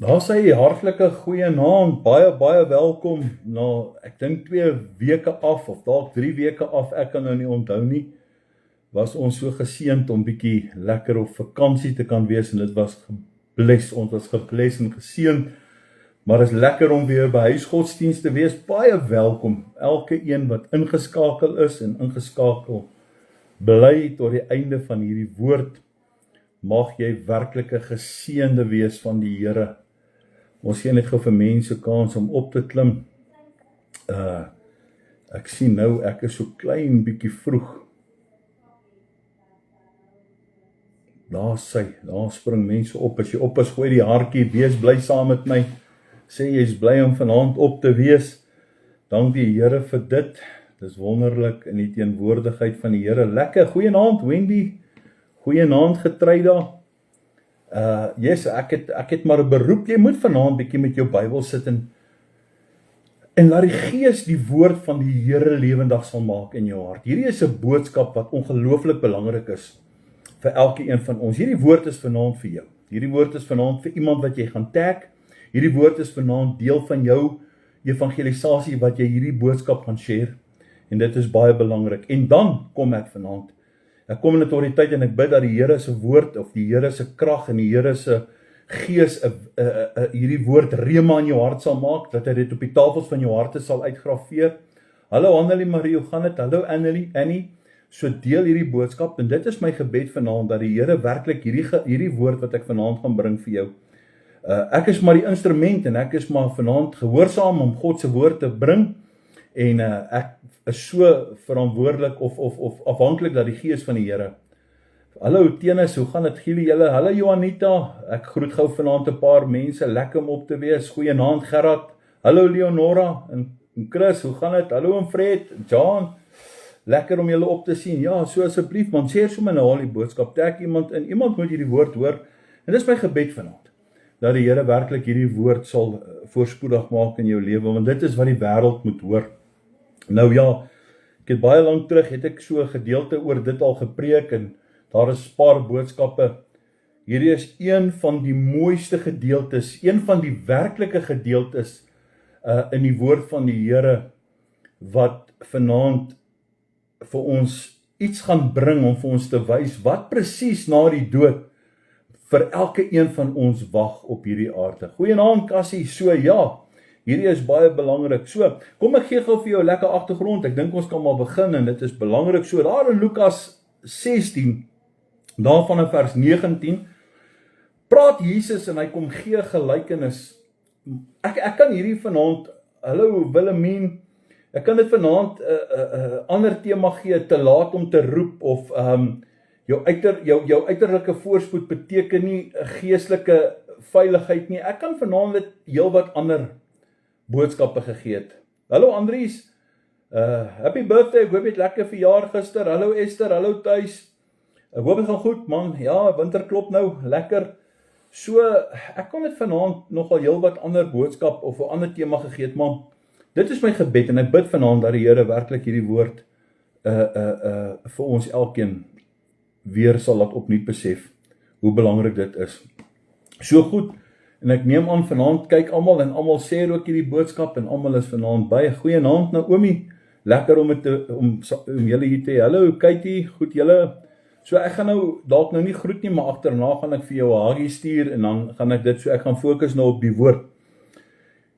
Daar sê jy hartlike goeienaand, baie welkom na, ek dink 2 weke af, of dalk 3 weke af, ek kan nou nie onthou nie, was ons so geseënd om bietjie lekker op vakansie te kan wees, en dit was ons was gebless en geseënd, maar is lekker om weer by huisgodsdienst te wees, baie welkom, elke een wat ingeskakel is en ingeskakel bly tot die einde van hierdie woord, mag jy werklike geseënde wees van die Here. Ons gee net gou vir mense kans om op te klim. Ek sien nou, ek is so klein bietjie vroeg. Daar spring mense op. As jy op is, gooi die hartjie, wees bly saam met my. Sê jy is bly om vanaand op te wees. Dank die Here vir dit. Dit is wonderlik in die teenwoordigheid van die Here. Lekker, goeienaand Wendy. Goeienaand Getryda. Yes, ek het maar 'n beroep, jy moet vanaand bietjie met jou Bybel sit en laat die Gees die woord van die Here lewendig sal maak in jou hart. Hierdie is 'n boodskap wat ongelooflik belangrik is vir elke een van ons. Hierdie woord is vanaand vir jou. Hierdie woord is vanaand vir iemand wat jy gaan tag. Hierdie woord is vanaand deel van jou evangelisasie wat jy hierdie boodskap gaan share. En dit is baie belangrik. En dan kom ek vanaand. Ek kom in autoriteit en ek bid dat die Here se woord of die Here se krag en die Here se Gees hierdie woord rema in jou hart sal maak, dat hy dit op die tafels van jou harte sal uitgrafeer. Hallo Annelie Marie, hoe gaan dit? Hallo Annie. So deel hierdie boodskap en dit is my gebed vanaand dat die Here werklik hierdie woord wat ek vanaand gaan bring vir jou. Ek is maar die instrument en ek is maar vanaand gehoorsaam om God se woord te bring en ek is so verantwoordelik of afhanklik dat die Gees van die Here. Hallo Tenis, hoe gaan dit Gielie julle? Hallo Johanita, ek groet gou vanaand 'n paar mense, lekker om op te wees. Goeienaand Gerard. Hallo Leonora en Chris, hoe gaan dit? Hallo en Fred, John. Lekker om julle op te sien. Ja, so asseblief man, share sommer nou al die boodskap. Tag iemand in, iemand moet hierdie woord hoor. En dis my gebed vanaand. Dat die Here werklik hierdie woord sal voorspoedig maak in jou lewe, want dit is wat die wêreld moet hoor. Nou ja, ek het baie lank terug, het ek so 'n gedeelte oor dit al gepreek en daar is 'n paar boodskappe. Hierdie is een van die mooiste gedeeltes, een van die werklike gedeeltes in die woord van die Here wat vanaand vir ons iets gaan bring om vir ons te wys wat presies na die dood vir elke een van ons wag op hierdie aarde. Goeienaand Cassie, so ja, hierdie is baie belangrik. So, kom ek gee gou vir jou 'n lekker agtergrond. Ek dink ons kan maar begin en dit is belangrik. So, daar in Lukas 16, daarvan in vers 19, praat Jesus en hy kom gee gelykenis. Ek kan hierdie vanaand, hallo Willemien, ek kan dit vanaand 'n ander tema gee, te laat om te roep, of jou uiterlike voorspoed beteken nie 'n geestelike veiligheid nie. Ek kan vanaand dit heelwat ander boodskappe gegee het. Hallo Andries, happy birthday, ek hoop jy het lekker verjaar gister. Hallo Esther, hallo tuis. Ek hoop dit gaan goed man, ja, winter klop nou, lekker. So, ek kan dit vanaand nogal heelwat ander boodskap of 'n ander tema gegee het, maar dit is my gebed en ek bid vanaand dat die Here werklik hierdie woord vir ons elkeen weer sal laat opnuut besef hoe belangrik dit is. So goed, en ek neem aan vanaand kyk almal en almal sê ook hierdie boodskap en almal is vanaand by. Goeienaand Naomi, lekker om julle hier te hê. Hallo Katie, goed julle. So ek gaan nou dalk nou nie groet nie, maar agterna gaan ek vir jou 'n hagie stuur en dan gaan ek dit so ek gaan fokus nou op die woord.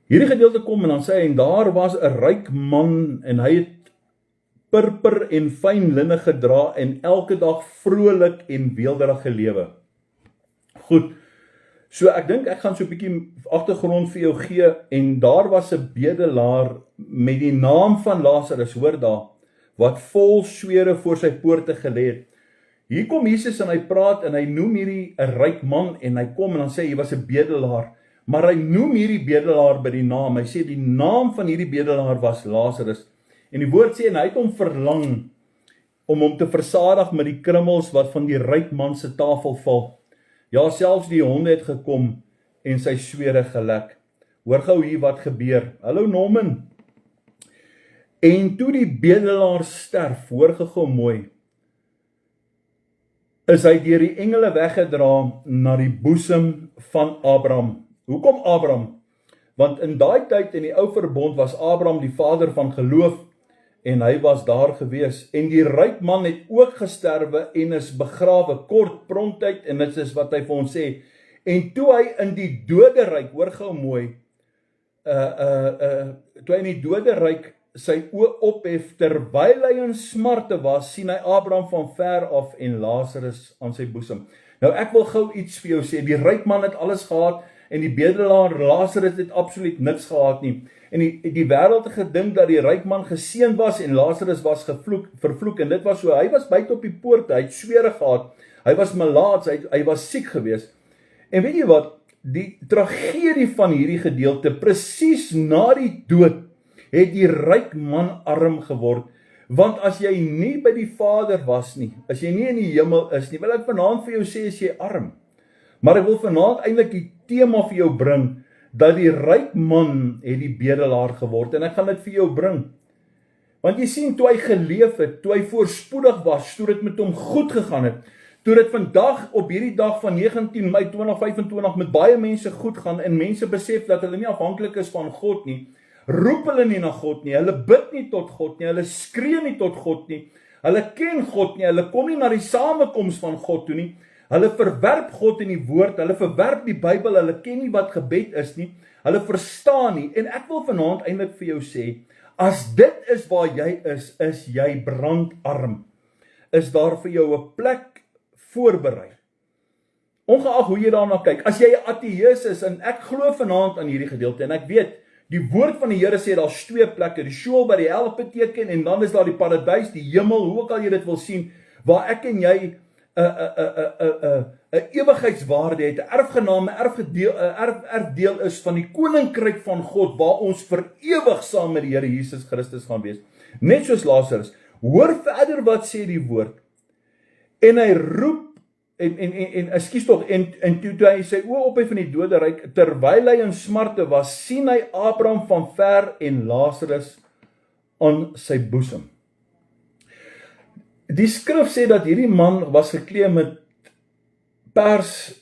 Hierdie gedeelte kom en dan sê hy, en daar was 'n ryk man en hy het purper en fyn linne gedra en elke dag vrolik en weelderig gelewe. Goed, so ek dink ek gaan so 'n bietjie agtergrond vir jou gee, en daar was 'n bedelaar met die naam van Lazarus, hoor daar, wat vol swere voor sy poorte gelê het. Hier kom Jesus en hy praat en hy noem hierdie 'n ryk man en hy kom en dan sê hy was 'n bedelaar, maar hy noem hierdie bedelaar by die naam. Hy sê die naam van hierdie bedelaar was Lazarus. En die woord sê, en hy het hom verlang om hom te versadig met die krummels wat van die ryk man se tafel val. Ja, selfs die honde het gekom en sy swere gelek. Hoor gou hier wat gebeur. Hallo Norman. En toe die bedelaar sterf, hoor gou mooi, is hy deur die engele weggedra na die boesem van Abraham. Hoekom Abraham? Want in daai tyd in die ou verbond was Abraham die vader van geloof en hy was daar gewees. En die ryk man het ook gesterwe en is begrawe kort prontyd en dit is wat hy vir ons sê. En toe hy in die doderyk, hoor gou mooi, toe hy in die doderyk sy oë ophef terwyl hy in smarte was, sien hy Abraham van ver af en Lazarus aan sy boesem. Nou ek wil gou iets vir jou sê, die ryk man het alles gehad en die bedelaar Lazarus het absoluut niks gehad nie. En die wêreld het gedink dat die ryk man geseën was en Lazarus was vervloek en dit was so, hy was buite op die poorte, hy het swere gehad, hy was malaats, hy was siek geweest. En weet jy wat, die tragedie van hierdie gedeelte, presies na die dood, het die ryk man arm geword, want as jy nie by die Vader was nie, as jy nie in die hemel is nie, wil ek vanaand vir jou sê, is jy arm. Maar ek wil vanaand eintlik die tema vir jou bring, dat die ryk man het die bedelaar geword, en ek gaan dit vir jou bring. Want jy sien, toe hy geleef het, toe hy voorspoedig was, toe dit met hom goed gegaan het, toe dit vandag, op hierdie dag van 19 Mei 2025, met baie mense goed gaan, en mense besef dat hulle nie afhanklik is van God nie, roep hulle nie na God nie, hulle bid nie tot God nie, hulle skree nie tot God nie, hulle ken God nie, hulle kom nie na die samekoms van God toe nie, hulle verwerp God in die woord, hulle verwerp die Bybel, hulle ken nie wat gebed is nie, hulle verstaan nie, en ek wil vanaand eintlik vir jou sê, as dit is waar jy is jy brandarm, is daar vir jou 'n plek voorberei. Ongeag hoe jy daarna kyk, as jy 'n ateïs is, en ek glo vanaand aan hierdie gedeelte, en ek weet, die woord van die Here sê, daar's twee plekke, die Sheol wat die hel beteken, en dan is daar die paradys, die hemel, hoe ook al jy dit wil sien, waar ek en jy 'n ewigheidswaarde het, 'n erfgename, 'n erfdeel is van die koninkryk van God, waar ons vir ewig saam met die Here Jesus Christus gaan wees. Net soos Lazarus. Hoor verder wat sê die woord. En hy roep, en toe hy sy oë ophef van die doderyk, terwyl hy in smarte was, sien hy Abraham van ver en Lazarus aan sy boesem. Die skrif sê dat hierdie man was geklee met pers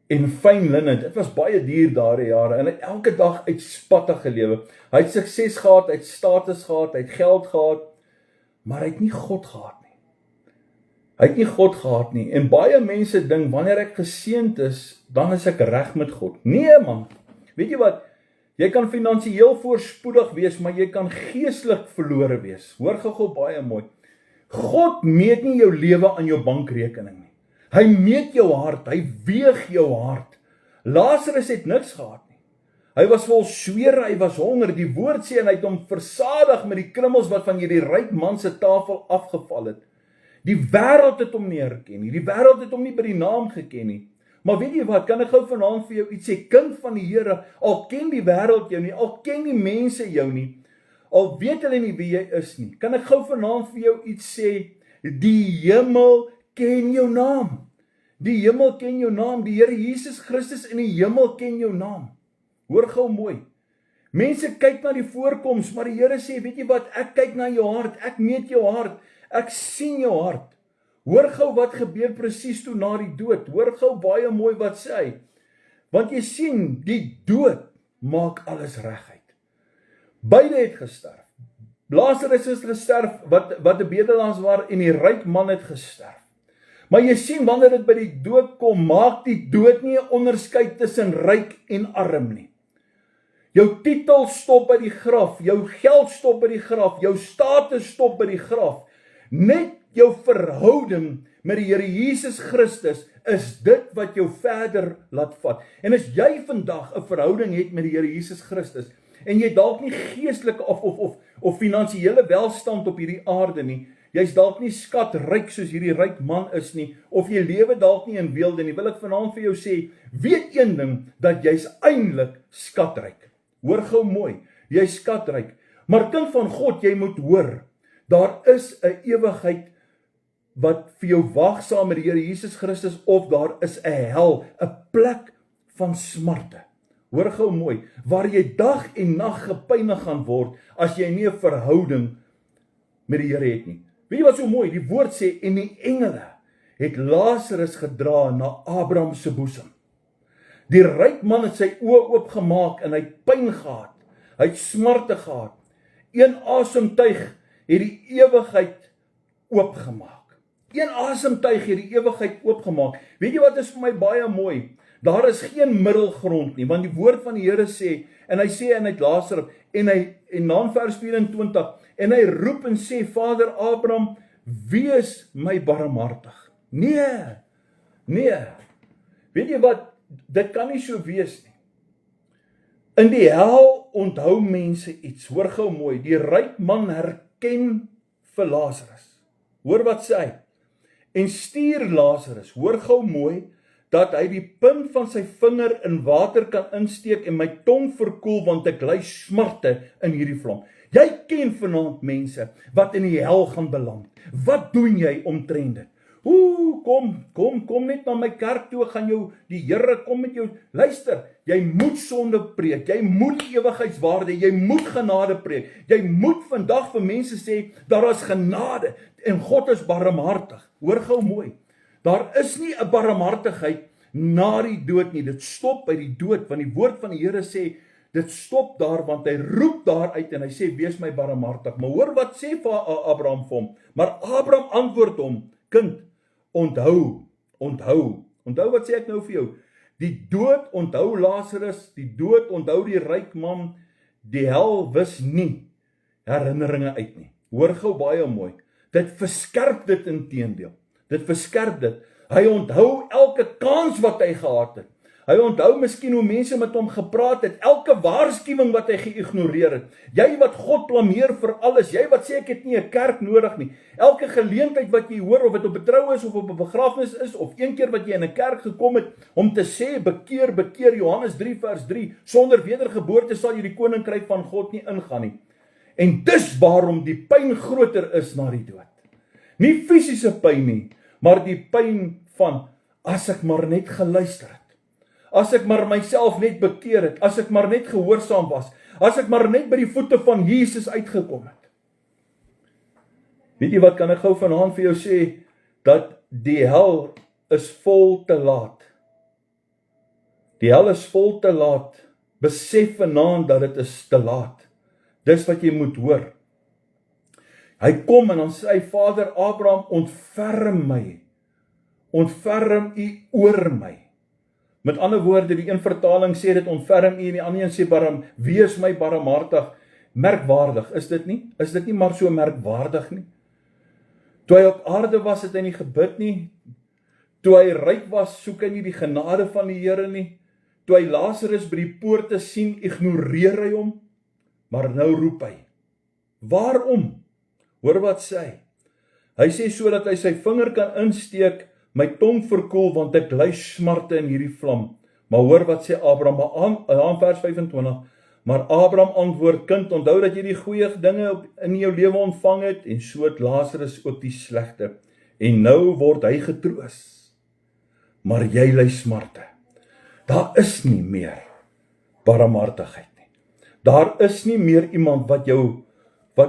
en fyn linne. Dit was baie duur daardie jare, en hy het elke dag uitspattig gelewe. Hy het sukses gehad, hy het status gehad, hy het geld gehad, maar hy het nie God gehad nie. Hy het nie God gehad nie, en baie mense dink, wanneer ek geseënd is, dan is ek reg met God. Nee man, weet jy wat, jy kan finansiëel voorspoedig wees, maar jy kan geestelik verlore wees. Hoor gou baie mooi. God meet nie jou lewe aan jou bankrekening nie. Hy meet jou hart, hy weeg jou hart. Lazarus het niks gehad nie. Hy was vol swere, hy was honger. Die woord sê, en hy het hom versadig met die krummels wat van hierdie ryk man se tafel afgeval het. Die wêreld het hom nie herken nie. Die wêreld het hom nie by die naam geken nie. Maar weet jy wat, kan ek gou vanaand vir jou iets sê, kind van die Here, al ken die wêreld jou nie, al ken die mense jou nie, al weet hulle nie wie jy is nie, kan ek gou vanaand vir jou iets sê, die hemel ken jou naam. Die hemel ken jou naam, die Here Jesus Christus in die hemel ken jou naam. Hoor gou mooi. Mense kyk na die voorkoms, maar die Here sê, weet jy wat, ek kyk na jou hart, ek meet jou hart, ek sien jou hart. Hoor gou wat gebeur presies toe na die dood, hoor gou baie mooi wat sê hy, want jy sien, die dood maak alles reguit. Beide het gesterf. Lazarus is gesterf, wat die bedelaars was, en die ryk man het gesterf. Maar jy sien, wanneer dit by die dood kom, maak die dood nie 'n onderskeid tussen ryk en arm nie. Jou titel stop by die graf, jou geld stop by die graf, jou status stop by die graf. Net jou verhouding met die Here Jesus Christus is dit wat jou verder laat vat. En as jy vandag 'n verhouding het met die Here Jesus Christus, en jy dalk nie geestelike of finansiële welstand op hierdie aarde nie, jy's dalk nie skatryk soos hierdie ryk man is nie, of jy lewe dalk nie in weelde nie, wil ek vanaand vir jou sê, weet een ding, dat jy's eintlik skatryk. Hoor gou mooi, jy's skatryk, maar kind van God, jy moet hoor, daar is 'n ewigheid wat vir jou wag saam met die Here Jesus Christus, of daar is 'n hel, 'n plek van smarte. Hoor gou mooi, waar jy dag en nag gepynig gaan word, as jy nie 'n verhouding met die Here het nie. Weet jy wat so mooi, die woord sê, en die engele het Lazarus gedra na Abraham se boesem. Die ryk man het sy oë oopgemaak en hy het pyn gehad. Hy het smarte gehad. Een asemtuig het die ewigheid oopgemaak. Een asemtuig het die ewigheid oopgemaak. Weet jy wat is vir my baie mooi? Daar is geen middelgrond nie, want die woord van die Here sê, en hy sê en hy het Lazarus, en dan vers 24, en hy roep en sê, Vader Abraham, wees my barmhartig. Nee, weet jy wat, dit kan nie so wees nie. In die hel onthou mense iets, hoor gou mooi, die ryk man herken vir Lazarus, hoor wat sê hy, en stuur Lazarus, hoor gou mooi, dat hy die punt van sy vinger in water kan insteek en my tong verkoel, want ek ly smarte in hierdie vlam. Jy ken vanaand mense wat in die hel gaan beland. Wat doen jy omtrent dit? Kom net na my kerk toe, gaan jou, die Here kom met jou, luister, jy moet sonde preek, jy moet ewigheidswaarde, jy moet genade preek, jy moet vandag vir mense sê, daar is genade, en God is barmhartig, hoor gou mooi, daar is nie 'n barmhartigheid na die dood nie, dit stop by die dood, want die woord van die Here sê, dit stop daar, want hy roep daar uit, en hy sê, wees my barmhartig, maar hoor wat sê Abraham vir hom, maar Abraham antwoord hom, kind, onthou wat sê ek nou vir jou, die dood onthou Lazarus, die dood onthou die ryk man, die hel wis nie herinneringe uit nie, hoor gou baie mooi, dit verskerp dit inteendeel, dit verskerp dit, hy onthou elke kans wat hy gehad het, hy onthou miskien hoe mense met hom gepraat het, elke waarskuwing wat hy geïgnoreer het, jy wat God blameer vir alles, jy wat sê ek het nie 'n kerk nodig nie, elke geleentheid wat jy hoor, of dit op 'n troue is, of op 'n begrafnis is, of een keer wat jy in 'n kerk gekom het, om te sê, bekeer, Johannes 3 vers 3, sonder wedergeboorte sal jy die koninkryk van God nie ingaan nie, en dis waarom die pyn groter is na die dood, nie fisiese pyn nie, maar die pyn van, as ek maar net geluister het, as ek maar myself net bekeer het, as ek maar net gehoorsaam was, as ek maar net by die voete van Jesus uitgekom het. Weet jy wat, kan ek gou vanaand vir jou sê, dat die hel is vol te laat. Die hel is vol te laat, besef vanaand dat dit is te laat. Dis wat jy moet hoor. Hy kom en dan sê hy, Vader Abraham, ontferm u oor my. Met ander woorde, die een vertaling sê dit ontferm u, en die ander een sê wees my barmhartig. Merkwaardig, is dit nie? Is dit nie maar so merkwaardig nie? Toe hy op aarde was, het hy nie gebid nie. Toe hy ryk was, soek hy nie die genade van die Here nie. Toe hy Lazarus by die poorte sien, ignoreer hy hom. Maar nou roep hy. Waarom? Hoor wat sê hy? Hy sê sodat hy sy vinger kan insteek, my tong verkoel, want ek ly smarte in hierdie vlam. Maar hoor wat sê Abraham, aan vers 25, maar Abraham antwoord, kind, onthou dat jy die goeie dinge in jou lewe ontvang het, en so het Lazarus ook die slegte, en nou word hy getroos, maar jy ly smarte. Daar is nie meer barmhartigheid nie. Daar is nie meer iemand wat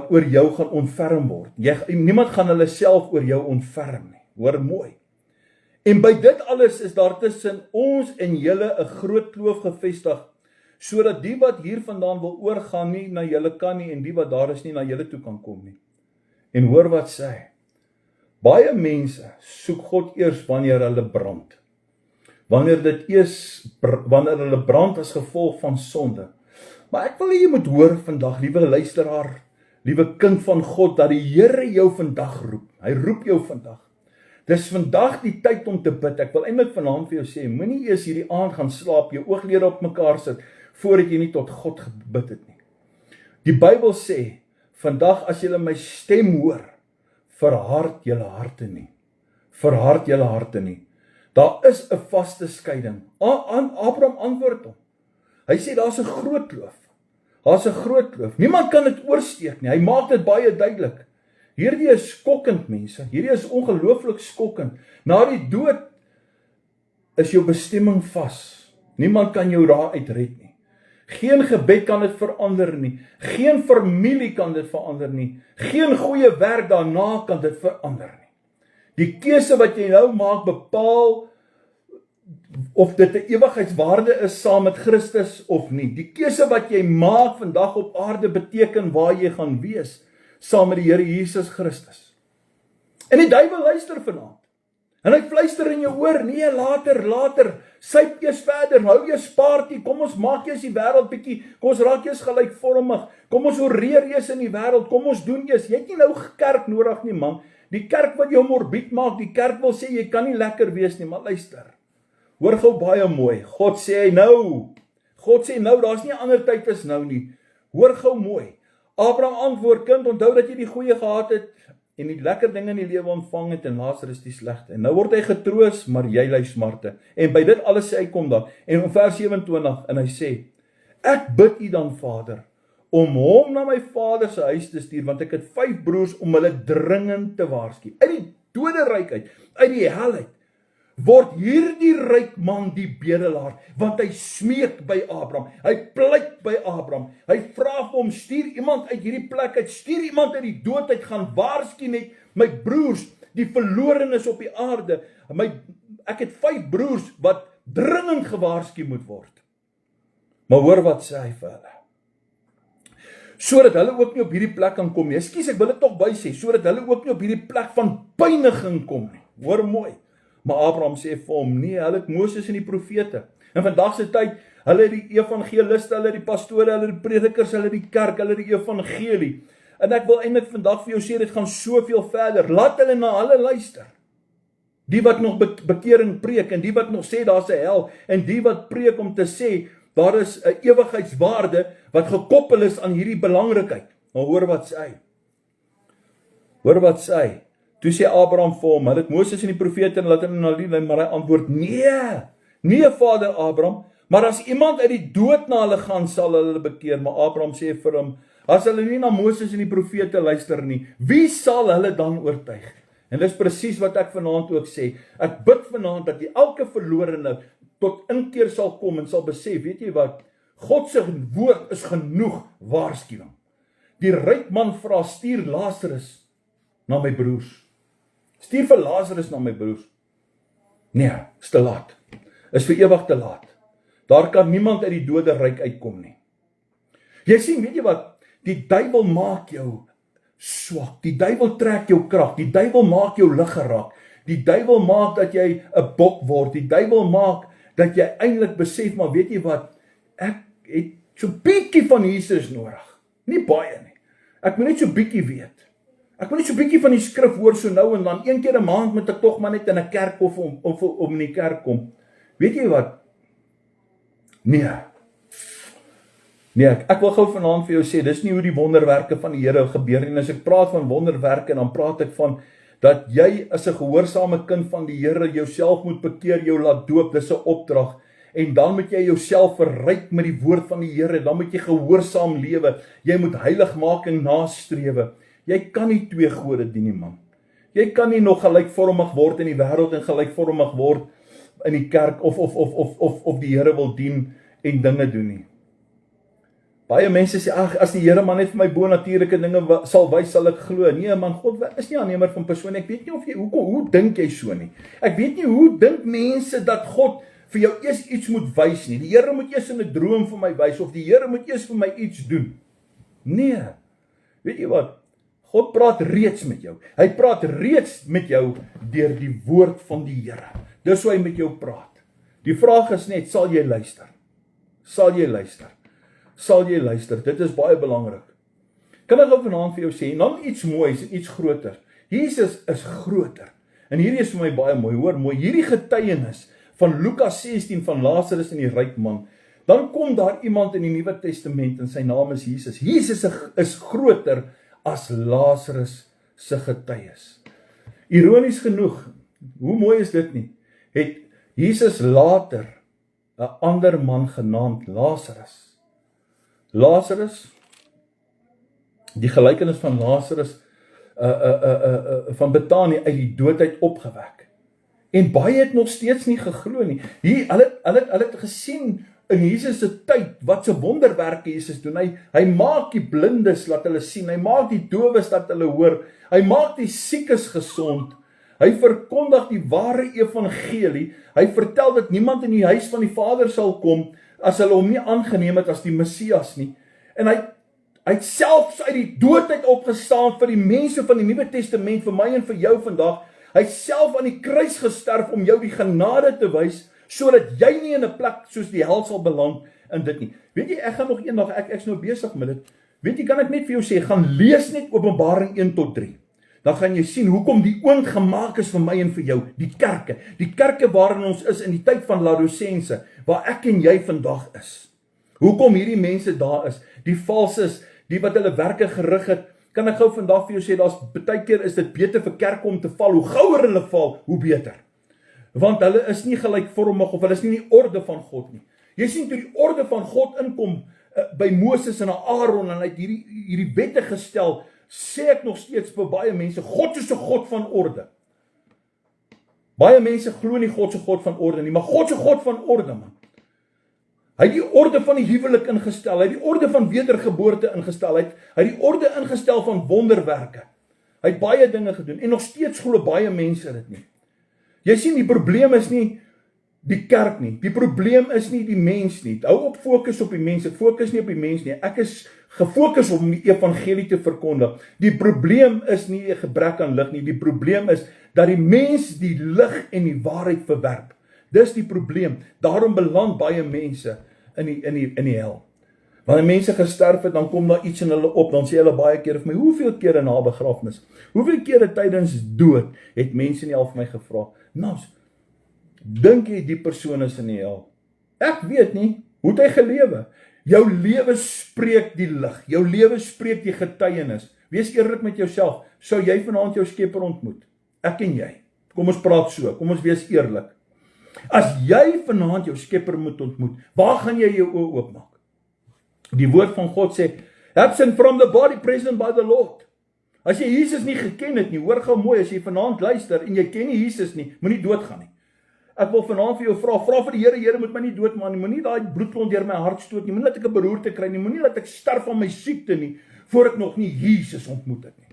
oor jou gaan ontferm word. Niemand gaan hulle self oor jou ontferm nie. Hoor mooi. En by dit alles is daar tussen ons en julle 'n groot kloof gevestig, sodat die wat hier vandaan wil oorgaan nie na julle kan nie, en die wat daar is nie na julle toe kan kom nie. En hoor wat sê hy. Baie mense soek God eers wanneer hulle brand. Wanneer hulle brand as gevolg van sonde. Maar ek wil hê jy moet hoor vandag, liewe luisteraar, liewe kind van God, dat die Here jou vandag roep. Hy roep jou vandag. Dis vandag die tyd om te bid. Ek wil eintlik vanaand vir jou sê, moenie eers hierdie aand gaan slaap, jou ooglede op mekaar sit, voordat jy nie tot God gebid het nie. Die Bybel sê, vandag as julle my stem hoor, verhard julle harte nie. Verhard julle harte nie. Daar is 'n vaste skeiding. Abraham antwoord hom. Hy sê, daar's 'n groot kloof. Daar's 'n groot kloof. Niemand kan dit oorsteek nie. Hy maak dit baie duidelik. Hierdie is skokkend, mense. Hierdie is ongelooflik skokkend. Na die dood is jou bestemming vas. Niemand kan jou daar uitred nie. Geen gebed kan dit verander nie. Geen familie kan dit verander nie. Geen goeie werk daarna kan dit verander nie. Die keuse wat jy nou maak bepaal of dit 'n ewigheidswaarde is saam met Christus of nie. Die keuse wat jy maak vandag op aarde beteken waar jy gaan wees saam met die Here Jesus Christus. En die duiwel luister vanaand. En hy fluister in jou oor, nee, later, syp eers verder, hou eers party, kom ons maak eers die wêreld bietjie, kom ons raak eers gelykvormig, kom ons oreer eers in die wêreld, kom ons doen eers, jy het nie nou kerk nodig nie man, die kerk wat jou morbied maak, die kerk wil sê, jy kan nie lekker wees nie, maar luister, hoor gou baie mooi, God sê nou, daar's nie 'n ander tyd as nou nie, hoor gou mooi, Abraham antwoord, kind, onthou dat jy die goeie gehad het, en die lekker dinge in die lewe ontvang het, en Lazarus die slegte. En nou word hy getroos, maar jy ly smarte. En by dit alles sê hy kom daar. En in vers 27, en hy sê, ek bid u dan, Vader, om hom na my vader se huis te stuur, want ek het 5 broers om hulle dringend te waarsku. Uit die doderyk uit die hel uit, word hierdie ryk man die bedelaar, want hy smeek by Abraham, hy pleit by Abraham, hy vra vir hom, stuur iemand uit hierdie plek uit, stuur iemand uit die dood uit, gaan waarsku net my broers, die verlorenes op die aarde, ek het 5 broers wat dringend gewaarsku moet word. Maar hoor wat sê hy vir hulle, sodat hulle ook nie op hierdie plek kan kom nie, ekskuus, ek wil dit tog bysê, sodat hulle ook nie op hierdie plek van pyniging kom nie, hoor mooi. Maar Abraham sê vir hom, nee, hulle het Moses en die profete. In vandag se tyd, hulle die evangeliste, hulle die pastore, hulle die predikers, hulle die kerk, hulle die evangelie. En ek wil eintlik vandag vir jou sê, dit gaan soveel verder. Laat hulle na hulle luister. Die wat nog bekering preek, en die wat nog sê daar's 'n hel, en die wat preek om te sê, daar is 'n ewigheidswaarde wat gekoppel is aan hierdie belangrikheid. Nou hoor wat sê hy. Hoor wat sê hy. Toe sê Abraham vir hom, hulle het Moses en die profete en laat hulle na die lyn, maar hy antwoord, nee vader Abraham, maar as iemand uit die dood na hulle gaan, sal hulle bekeer. Maar Abraham sê vir hom, as hulle nie na Moses en die profete luister nie, wie sal hulle dan oortuig? En dis presies wat ek vanaand ook sê, ek bid vanaand dat jy elke verlorene tot inkeer sal kom en sal besef, weet jy wat, God se woord is genoeg waarskuwing. Die ryk man vra, stuur Lazarus na my broers. Stuur vir Lazarus na my broers. Nee, is te laat. Is vir ewig te laat. Daar kan niemand uit die doderyk uitkom nie. Jy sien, weet jy wat? Die duiwel maak jou swak. Die duiwel trek jou krag. Die duiwel maak jou lig geraak. Die duiwel maak dat jy 'n bok word. Die duiwel maak dat jy eintlik besef, maar weet jy wat? Ek het so bietjie van Jesus nodig. Nie baie nie. Ek moet net so bietjie weet. Ek moet net so bietjie van die skrif hoor so nou en dan, 1 keer 'n maand moet ek tog maar net in 'n kerk of in die kerk kom. Weet jy wat? Nee, ek wil gou vanaand vir jou sê, dis nie hoe die wonderwerke van die Here gebeur nie. En as ek praat van wonderwerke, dan praat ek van dat jy as 'n gehoorsame kind van die Here jouself moet bekeer, jou laat doop, dis 'n opdrag. En dan moet jy jouself verryk met die woord van die Here, dan moet jy gehoorsaam lewe. Jy moet heiligmaking nastrewe. Jy kan nie 2 gode dien nie, man. Jy kan nie nog gelykvormig word in die wêreld en gelykvormig word in die kerk of die Here wil dien en dinge doen nie. Baie mense sê, ag, as die Here maar net vir my bonatuurlike dinge sal wys, sal ek glo. Nee man, God is nie aannemer van persone. Ek weet nie of jy, hoe dink jy so nie? Ek weet nie, hoe dink mense dat God vir jou eers iets moet wys nie? Die Here moet eers in 'n droom vir my wys, of die Here moet eers vir my iets doen. Nee, weet jy wat? God praat reeds met jou. Hy praat reeds met jou deur die woord van die Here. Dis hoe hy met jou praat. Die vraag is net, sal jy luister? Sal jy luister? Sal jy luister? Dit is baie belangrik. Kan ek ook vanaand vir jou sê, dan iets moois en iets groter. Jesus is groter. En hierdie is vir my baie mooi, hoor mooi. Hierdie getuienis van Lukas 16 van Lazarus en die ryk man. Dan kom daar iemand in die Nuwe Testament en sy naam is Jesus. Jesus is groter as Lazarus se getuies. Ironies genoeg, hoe mooi is dit nie? Het Jesus later 'n ander man genaamd Lazarus. Lazarus, die gelykenis van Lazarus van Betanië uit die dood uit opgewek. En baie het nog steeds nie geglo nie. Hulle het gesien in Jesus se tyd wat se wonderwerke Jesus doen. Hy maak die blindes laat hulle sien. Hy maak die dowes laat hulle hoor. Hy maak die siekes gesond. Hy verkondig die ware evangelie. Hy vertel dat niemand in die huis van die Vader sal kom as hulle hom nie aangeneem het as die Messias nie. En hy het selfs uit die dood uit opgestaan vir die mense van die Nuwe Testament, vir my en vir jou vandag. Hy het self aan die kruis gesterf om jou die genade te wys, sodat jy nie in 'n plek soos die hel sal beland in dit nie. Weet jy, ek gaan nog eendag, ek's nou besig met dit. Weet jy, kan ek net vir jou sê, gaan lees net Openbaring 1 tot 3. Dan gaan jy sien hoekom die oond gemaak is vir my en vir jou, die kerke waarin ons is in die tyd van Laodicense, waar ek en jy vandag is. Hoekom hierdie mense daar is, die valses, die wat hulle werke gerig het, kan ek gou vandag vir jou sê, baie keer is dit beter vir kerke om te val, hoe gouer hulle val, hoe beter. Want hulle is nie gelykvormig, of hulle is nie in die orde van God nie. Jy sien, toe die orde van God inkom, by Moses en Aaron, en hy het hierdie wette gestel, sê ek nog steeds vir baie mense, God is 'n God van orde. Baie mense glo nie God se God van orde nie, maar God se God van orde, man. Hy het die orde van die huwelik ingestel, hy het die orde van wedergeboorte ingestel, hy het die orde ingestel van wonderwerke. Hy het baie dinge gedoen, en nog steeds glo baie mense dit nie. Jy sien, die probleem is nie die kerk nie, die probleem is nie die mens nie. Hou op fokus op die mens, ek fokus nie op die mens nie, ek is gefokus om die evangelie te verkondig. Die probleem is nie 'n gebrek aan lig nie, die probleem is dat die mens die lig en die waarheid verwerp. Dis die probleem, daarom beland baie mense in die hel. Wanneer mense gesterf het, dan kom daar iets in hulle op, dan sê hulle baie keer vir my, hoeveel kere na begrafnis, hoeveel kere tydens dood, het mense nie al vir my gevra, nou, dink jy die persoon is in die hel? Ek weet nie, hoe het hy gelewe? Jou lewe spreek die lig, jou lewe spreek die getuienis. Wees eerlik met jouself, sou jy vanaand jou Skepper ontmoet? Ek en jy. Kom ons praat so, kom ons wees eerlik. As jy vanaand jou Skepper moet ontmoet, waar gaan jy jou oë oopmaak? Die woord van God sê, absent from the body, present by the Lord. As jy Jesus nie geken het nie, hoor gou mooi, as jy vanaand luister, en jy ken nie Jesus nie, moenie doodgaan nie. Ek wil vanaand vir jou vra vir die Here, Here moet my nie doodmaak nie, moenie daai bloedklont deur my hart stoot nie, moenie laat ek 'n beroerte kry nie, moenie laat ek sterf van my siekte nie, voor ek nog nie Jesus ontmoet het nie.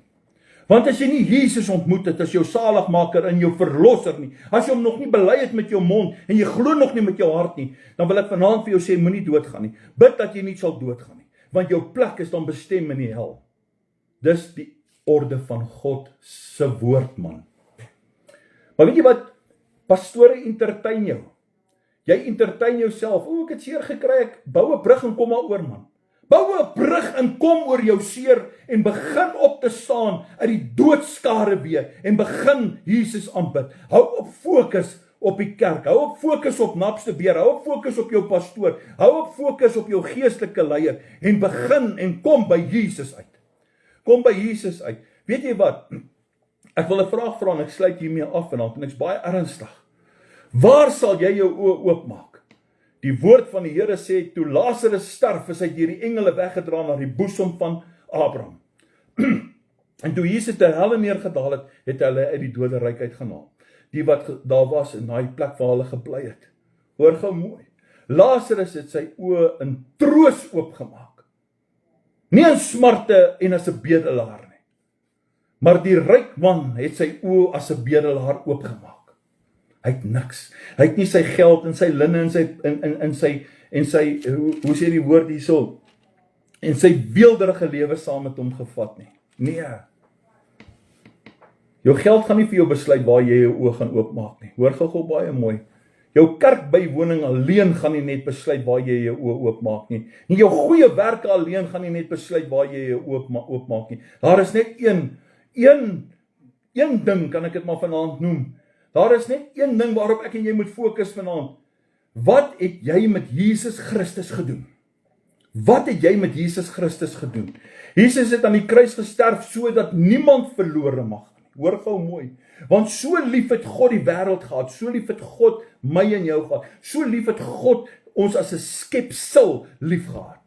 Want as jy nie Jesus ontmoet het as jou saligmaker en jou verlosser nie, as jy hom nog nie bely het met jou mond, en jy glo nog nie met jou hart nie, dan wil ek vanaand vir jou sê, moenie doodgaan nie, bid dat jy nie sal doodgaan nie, want jou plek is dan bestem in die hel. Dis die orde van God se woord, man. Maar weet jy wat? Pastore entertain jou. Jy entertain jouself. O, ek het seer gekry, ek bou 'n brug en kom maar oor, man. Bou 'n brug en kom oor jou seer en begin op te staan uit die doodskare weer en begin Jesus aanbid. Hou op fokus op die kerk. Hou op fokus op Napstebeer. Hou op fokus op jou pastoor. Hou op fokus op jou geestelike leier en begin en kom by Jesus uit. Kom by Jesus uit. Weet jy wat? Ek wil 'n vraag vra en ek sluit hiermee af vanaand en ek's baie ernstig. Waar sal jy jou oë oopmaak? Die woord van die Here sê, toe Lazarus sterf, is hy deur die engele weggedra na die boesem van Abraham. En toe Jesus ter helle neergedaal het, het hulle uit die doderyk uitgehaal. Die wat daar was in daai plek waar hulle gebly het. Hoor gou mooi. Lazarus het sy oë in troos oopgemaak. Nie in smarte en as 'n bedelaar nie. Maar die ryk man het sy oë as 'n bedelaar oopgemaak. Hy het niks. Hy het nie sy geld en sy linne en sy hoe sê die woord hierso, en sy weelderige lewe saam met hom gevat nie. Nee. Jou geld gaan nie vir jou besluit waar jy jou oë gaan oopmaak nie. Hoor gou baie mooi. Jou kerkbywoning alleen gaan nie net besluit waar jy jou oë oopmaak nie. En jou goeie werke alleen gaan nie net besluit waar jy jou oopmaak nie. Daar is net een ding, kan ek dit maar vanaand noem. Daar is net een ding waarop ek en jy moet fokus vanaand. Wat het jy met Jesus Christus gedoen? Wat het jy met Jesus Christus gedoen? Jesus het aan die kruis gesterf sodat niemand verlore mag. Hoor gou mooi. Want so lief het God die wêreld gehad, so lief het God my en jou gehad, so lief het God ons as 'n skepsel lief gehad,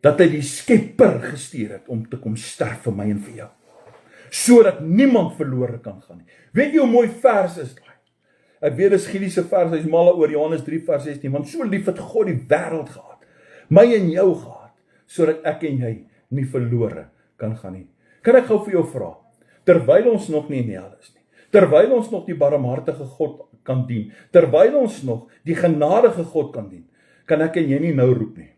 dat hy die Skepper gestuur het om te kom sterf vir my en vir jou, sodat niemand verlore kan gaan nie. Weet jy hoe mooi vers is daai? Ek weet dis Gieliese vers, hy's mal oor Johannes 3 vers 16, want so lief het God die wêreld gehad, my en jou gehad, sodat ek en jy nie verlore kan gaan nie. Kan ek gou vir jou vra, terwyl ons nog nie in die hel is nie, terwyl ons nog die barmhartige God kan dien, terwyl ons nog die genadige God kan dien, kan ek en jy nie nou roep nie.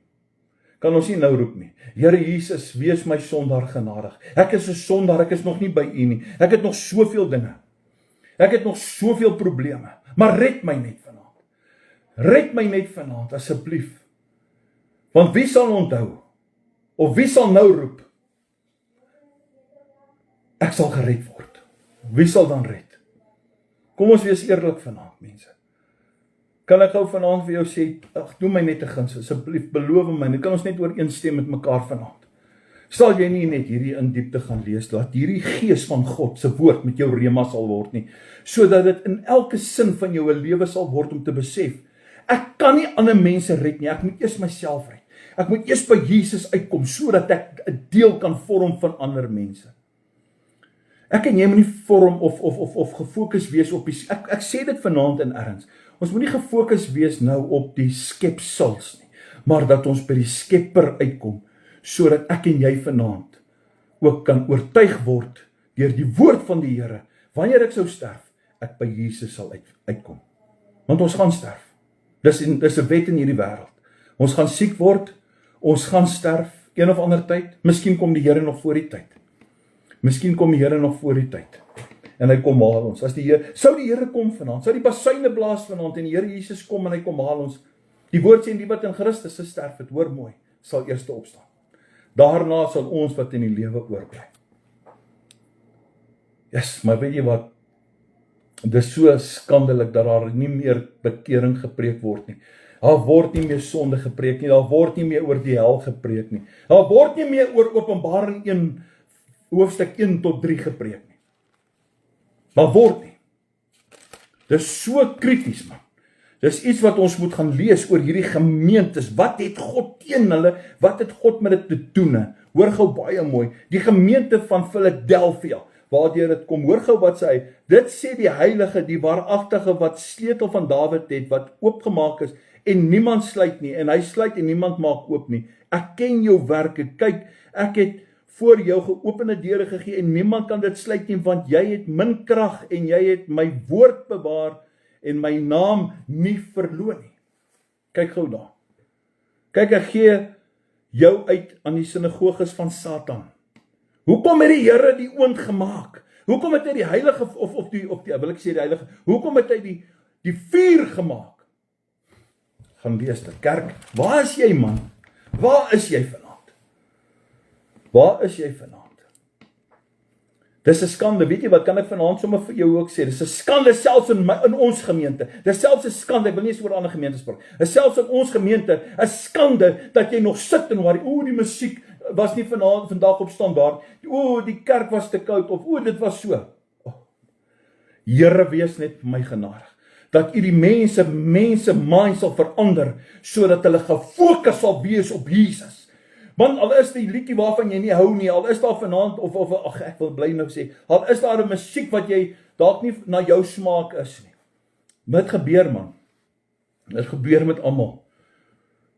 Kan ons nie nou roep nie. Here Jesus, wees my sondaar genadig. Ek is 'n sondaar, ek is nog nie by U nie. Ek het nog soveel dinge. Ek het nog soveel probleme. Maar red my net vanaand. Red my net vanaand, asseblief. Want wie sal onthou? Of wie sal nou roep? Ek sal gered word. Wie sal dan red? Kom ons wees eerlik vanaand, mense. Kan ek gou vanaand vir jou sê, ag, doen my net 'n guns, asseblief, beloof my, dan kan ons net ooreenstem met mekaar vanaand. Sal jy nie net hierdie in diepte gaan lees, laat hierdie gees van God se woord met jou rema sal word nie, sodat dit in elke sin van jou lewe sal word om te besef, ek kan nie ander mense red nie, ek moet eers myself red. Ek moet eers by Jesus uitkom, sodat ek 'n deel kan vorm van ander mense. Ek en jy moet nie vorm of gefokus wees op die, ek sê dit vanaand in erns, ons moet nie gefokus wees nou op die skepsels nie, maar dat ons by die Skepper uitkom, sodat ek en jy vanaand ook kan oortuig word deur die woord van die Here, wanneer ek sou sterf, ek by Jesus sal uitkom. Want ons gaan sterf. Dis 'n wet in hierdie wêreld. Ons gaan siek word, ons gaan sterf, een of ander tyd, miskien kom die Here nog voor die tyd. Miskien kom die Here nog voor die tyd. En hy kom haal ons. As die Here, sou die Here kom vanaand, sou die basuine blaas vanaand en die Here Jesus kom en hy kom haal ons. Die woord sê en die wat in Christus se sterf het, hoor mooi, sal eers opstaan. Daarna sal ons wat in die lewe oorbly. Yes, maar weet jy wat? Dit is so skandelik dat daar nie meer bekering gepreek word nie. Daar word nie meer sonde gepreek nie, daar word nie meer oor die hel gepreek nie. Daar word nie meer oor Openbaring 1 hoofstuk 1 tot 3 gepreek nie. Maar word nie. Dis so krities, man. Dis iets wat ons moet gaan lees oor hierdie gemeentes. Wat het God teen hulle? Wat het God met dit te doen? Hoor gou baie mooi. Die gemeente van Philadelphia, waardeur dit kom, hoor gou wat sê hy. Dit sê die heilige, die waaragtige, wat sleutel van Dawid het, wat oopgemaak is, en niemand sluit nie, en hy sluit en niemand maak oop nie. Ek ken jou werke, kyk, ek het voor jou geopende deure gegee, en niemand kan dit sluit nie, want jy het min krag, en jy het my woord bewaar, en my naam nie verloon nie. Kyk gou daar. Kyk, ek gee jou uit aan die sinagoges van Satan. Hoekom het die Here die oond gemaak? Hoekom het hy die heilige, of die, wil ek sê die heilige, hoekom het hy die vuur gemaak? Gaan lees dit, kerk, waar is jy, man? Waar is jy vanaand? Waar is jy vanaand? Dis 'n skande, weet jy wat, kan ek vanaand sommer vir jou ook sê, dis 'n skande selfs in ons gemeente, dis selfs 'n skande, ek wil nie eens oor ander gemeentes praat, dis selfs in ons gemeente, 'n skande, dat jy nog sit en waar, die musiek was nie vandag op standaard, die kerk was te koud, of dit was so. Here, wees net vir my genadig, dat U die mense mind sal verander, sodat hulle gefokus sal wees op Jesus. Want al is die liedjie waarvan jy nie hou nie, al is daar vanaand, ek wil bly nou sê, al is daar 'n musiek wat jy dalk nie na jou smaak is nie. Dit gebeur, man. Dit gebeur met almal.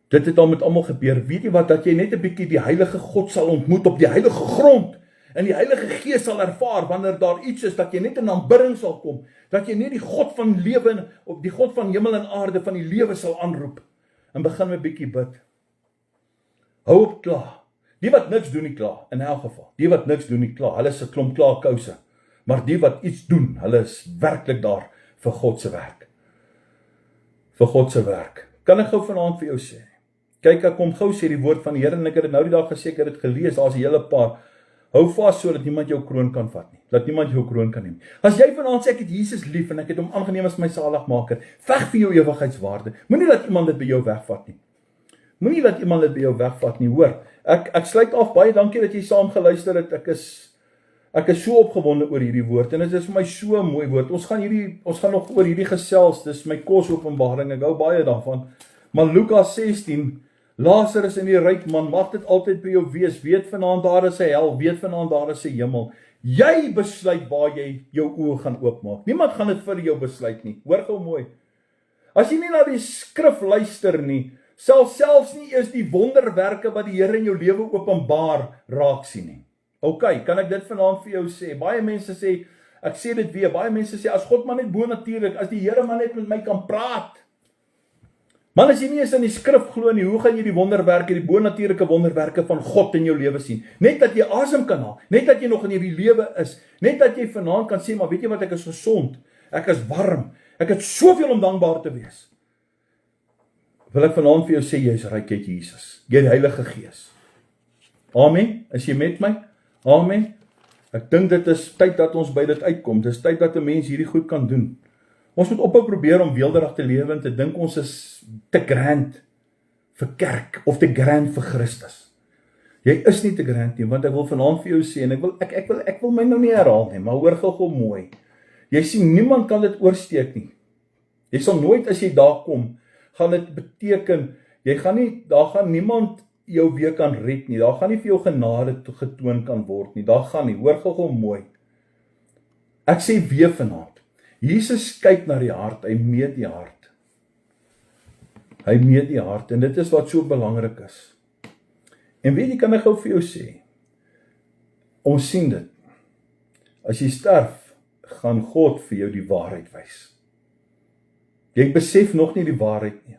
Dit het al met almal gebeur. Weet jy wat, dat jy net 'n bietjie die heilige God sal ontmoet op die heilige grond, en die Heilige Gees sal ervaar, wanneer daar iets is, dat jy net in aanbidding sal kom, dat jy net die God van lewe, op die God van hemel en aarde, van die lewe sal aanroep, en begin met 'n bietjie bid. Hou op klaar. Die wat niks doen nie klaar, in elk geval. Die wat niks doen nie klaar, hulle is 'n klomp klaar kouse. Maar die wat iets doen, hulle is werklik daar vir God se werk. Vir God se werk. Kan ek gou vanaand vir jou sê? Kyk, ek kom gou sê die woord van die Here, en ek het dit nou die dag gesê, ek het dit gelees, daar's 'n hele paar. Hou vas so dat niemand jou kroon kan vat nie. Dat niemand jou kroon kan neem. As jy vanaand sê, ek het Jesus lief, en ek het hom aangeneem as my saligmaker, veg vir jou ewigheidswaarde. Moenie laat iemand dit by jou wegvat nie. Moenie laat iemand dit by jou wegvat nie, hoor. Ek sluit af, baie dankie dat jy saam geluister het, ek is so opgewonde oor hierdie woord, en dit is vir my so 'n mooi woord, ons gaan nog oor hierdie gesels, dis my kos openbaring, ek hou baie daarvan, maar Lukas 16, Lazarus en die ryk man, mag dit altyd by jou wees, weet vanaand daar is 'n hel, weet vanaand daar is 'n hemel, jy besluit waar jy jou oë gaan oopmaak, niemand gaan dit vir jou besluit nie, hoor gou mooi, as jy nie na die skrif luister nie, selfs nie eers die wonderwerke wat die Here in jou lewe openbaar raak sien nie. Ok, kan ek dit vanaand vir jou sê? Baie mense sê, ek sê dit weer, baie mense sê, as God maar net bonatuurlik, as die Here maar net met my kan praat. Man, as jy nie eens in die skrif glo nie, hoe gaan jy die wonderwerke, die bonatuurlike wonderwerke van God in jou lewe sien? Net dat jy asem kan haal, net dat jy nog in hierdie lewe is, net dat jy vanaand kan sê, maar weet jy wat, ek is gesond, ek is warm, ek het soveel om dankbaar te wees. Wil ek vanaand vir jou sê, jy is ryk uit Jesus, jy die Heilige Gees. Amen, is jy met my? Amen. Ek dink dit is tyd dat ons by dit uitkom, dit is tyd dat 'n mens hierdie goed kan doen. Ons moet ophou probeer om weelderig te lewe en te dink ons is te grand vir kerk, of te grand vir Christus. Jy is nie te grand nie, want ek wil vanaand vir jou sê, en ek wil my nou nie herhaal nie, maar hoor gou mooi. Jy sien, niemand kan dit oorsteek nie. Jy sal nooit, as jy daar kom, gaan dit beteken, daar gaan niemand jou weer kan red nie, daar gaan nie vir jou genade getoon kan word nie, daar gaan nie, hoor gou mooi. Ek sê weer vanaand, Jesus kyk na die hart, hy meet die hart. Hy meet die hart, en dit is wat so belangrik is. En weet jy, kan ek gou vir jou sê, ons sien dit, as jy sterf, gaan God vir jou die waarheid wys. Jy besef nog nie die waarheid nie.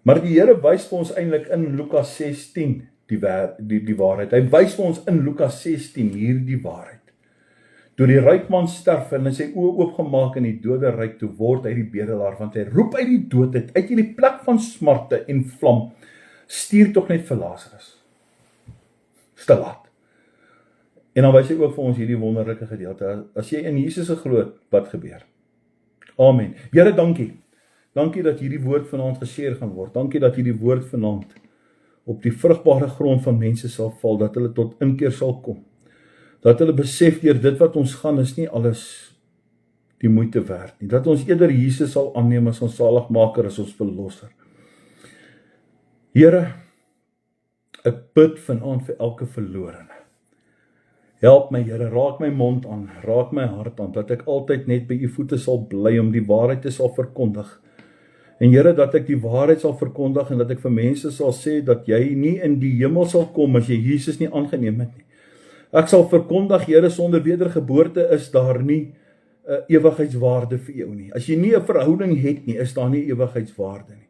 Maar die Here wys vir ons eintlik in Lukas 16 die waarheid. Hy wys vir ons in Lukas 16 hier die waarheid. Toe die ryk man sterf en hy sy oë oopgemaak in die doderyk, toe word hy die bedelaar, want hy roep uit die dood uit hierdie plek van smarte en vlam, stuur tog net vir Lazarus. Is te laat. En dan wys hy ook vir ons hierdie wonderlike gedeelte, as jy in Jesus glo, wat gebeur? Amen. Here, dankie. Dankie dat hierdie woord vanaand geshare gaan word. Dankie dat hierdie woord vanaand op die vrugbare grond van mense sal val, dat hulle tot inkeer sal kom. Dat hulle besef deur dit wat ons gaan, is nie alles die moeite werd nie. Dat ons eerder Jesus sal aanneem as ons saligmaker, as ons verlosser. Here, ek bid vanaand vir elke verlorene. Help my, Here, raak my mond aan, raak my hart aan, dat ek altyd net by u voete sal bly om die waarheid te sal verkondig. En Here, dat ek die waarheid sal verkondig en dat ek vir mense sal sê dat jy nie in die hemel sal kom as jy Jesus nie aangeneem het nie. Ek sal verkondig, Here, sonder wedergeboorte is daar nie ewigheidswaarde vir jou nie. As jy nie 'n verhouding het nie, is daar nie ewigheidswaarde nie.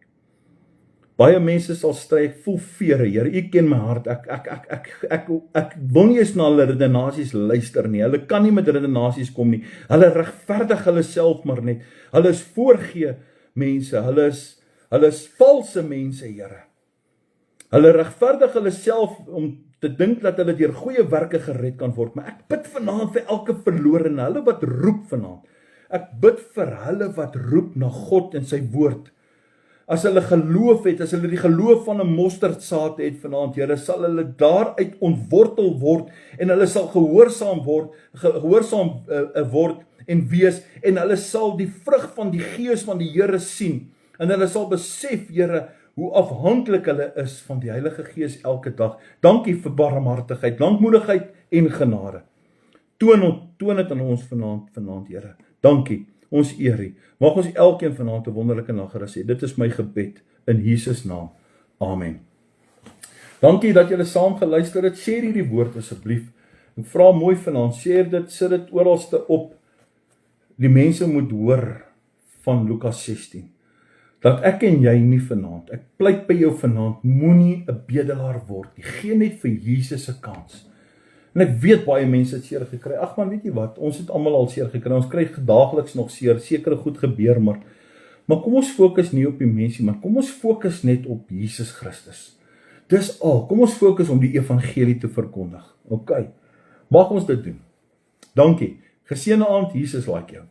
Baie mense sal stry, ek voel vere, Here, u ken my hart, ek wil nie eens na hulle redenasies luister nie, hulle kan nie met redenasies kom nie, hulle regverdig hulle self maar net, hulle is voorgee mense, hulle is valse mense, Here. Hulle regverdig hulle self om te dink dat hulle deur goeie werke gered kan word, maar ek bid vanaand vir elke verlorene, hulle wat roep vanaand, ek bid vir hulle wat roep na God en sy woord. As hulle geloof het, as hulle die geloof van 'n mosterdsaad het vanaand, Here, sal hulle daaruit ontwortel word, en hulle sal gehoorsaam word en wees, en hulle sal die vrug van die Gees van die Here sien, en hulle sal besef, Here, hoe afhanklik hulle is van die Heilige Gees elke dag. Dankie vir barmhartigheid, lankmoedigheid en genade. Toon dit aan ons vanaand, Here. Dankie, ons eer U. Mag ons elkeen vanaand 'n wonderlike nagerus hê. Dit is my gebed in Jesus naam. Amen. Dankie dat julle saam geluister het. Share hierdie woord asseblief. Ek vra mooi vanaand, share dit, sit dit oralste op. Die mense moet hoor van Lukas 16. Dat ek en jy nie vanaand, ek pleit by jou vanaand, moenie 'n bedelaar word nie. Gee net vir Jesus 'n kans. En ek weet baie mense het seer gekry. Ag man, weet jy wat? Ons het almal al seer gekry. Ons kry daagliks nog seer. Sekere goed gebeur, maar kom ons fokus nie op die mensie, maar kom ons fokus net op Jesus Christus. Dis al. Kom ons fokus om die evangelie te verkondig. OK. Mag ons dit doen. Dankie. Geseënde aand. Jesus like jou.